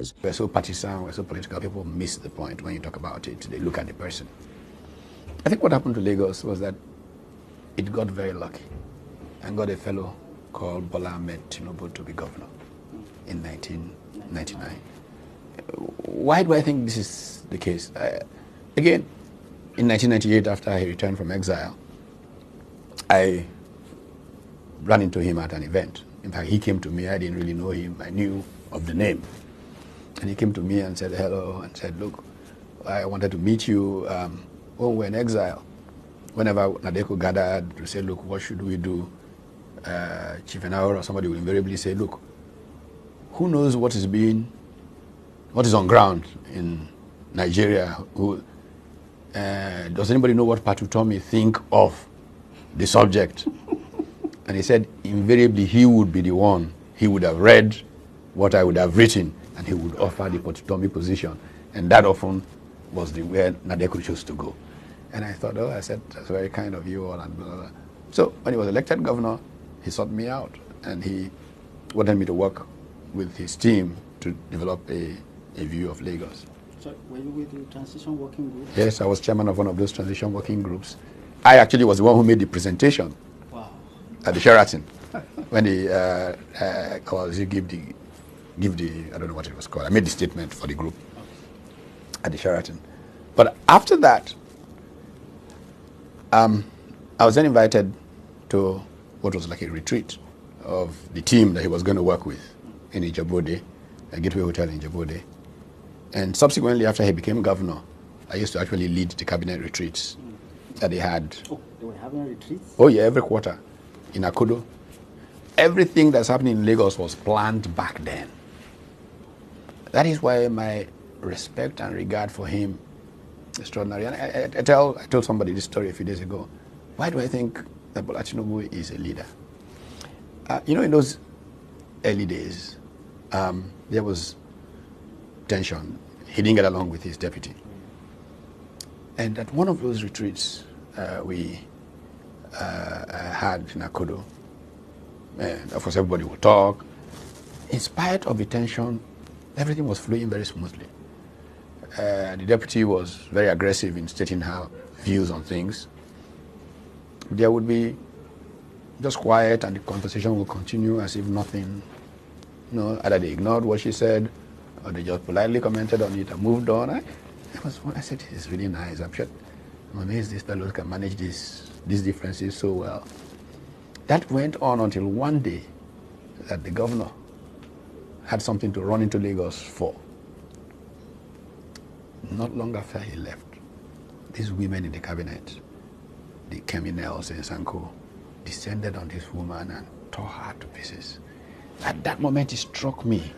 years. We're so partisan, we're so political, people miss the point when you talk about it. They look at the person. I think what happened to Lagos was that it got very lucky and got a fellow called Bola Ahmed Tinubu to be governor in 1999. Why do I think this is the case? Again, in 1998, after he returned from exile, I ran into him at an event. In fact, he came to me. I didn't really know him. I knew of the name. And he came to me and said hello and said, look, I wanted to meet you when we were in exile. Whenever Nadeko gathered to say, look, what should we do? Chief Enahor or somebody will invariably say, look, who knows what is on ground in Nigeria? Does anybody know what Utomi think of the subject? And he said, invariably, he would be the one. He would have read what I would have written, and he would offer the Utomi position. And that often was where Nadeko chose to go. And I thought, I said, that's very kind of you all. And blah, blah, blah. So when he was elected governor, he sought me out, and he wanted me to work with his team to develop a view of Lagos. So were you with the transition working group? Yes, I was chairman of one of those transition working groups. I actually was the one who made the presentation. Wow. At the Sheraton, when he give the I don't know what it was called. I made the statement for the group at the Sheraton. But after that, I was then invited to what was like a retreat of the team that he was going to work with in Ijebode, a Gateway Hotel in Ijebode. And subsequently, after he became governor, I used to actually lead the cabinet retreats that they had. Oh, they were having retreats? Oh yeah, every quarter in Akodo. Everything that's happening in Lagos was planned back then. That is why my respect and regard for him is extraordinary. And I told somebody this story a few days ago. Why do I think that Bola Tinubu is a leader? In those early days, there was tension. He didn't get along with his deputy. And at one of those retreats we had in Akodo, and of course everybody would talk. In spite of the tension, everything was flowing very smoothly. The deputy was very aggressive in stating her views on things. There would be just quiet, and the conversation would continue as if nothing, either they ignored what she said, or they just politely commented on it and moved on. I said, it's really nice. I'm amazed these fellows can manage these differences so well. That went on until one day that the governor had something to run into Lagos for. Not long after he left, these women in the cabinet, the criminals in Sanko, descended on this woman and tore her to pieces. At that moment, it struck me.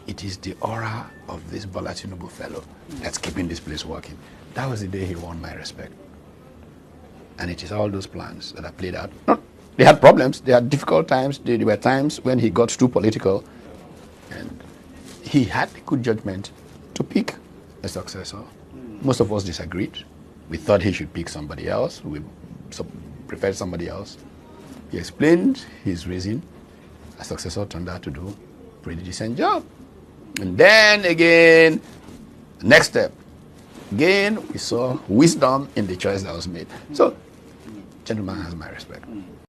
It is the aura of this Bola Tinubu fellow that's keeping this place working. That was the day he won my respect. And it is all those plans that have played out. They had problems. They had difficult times. There were times when he got too political. And he had the good judgment to pick a successor. Most of us disagreed. We thought he should pick somebody else. We preferred somebody else. He explained his reason. A successor turned out to do a pretty decent job. And then again, next step. Again, we saw wisdom in the choice that was made. So, gentleman has my respect.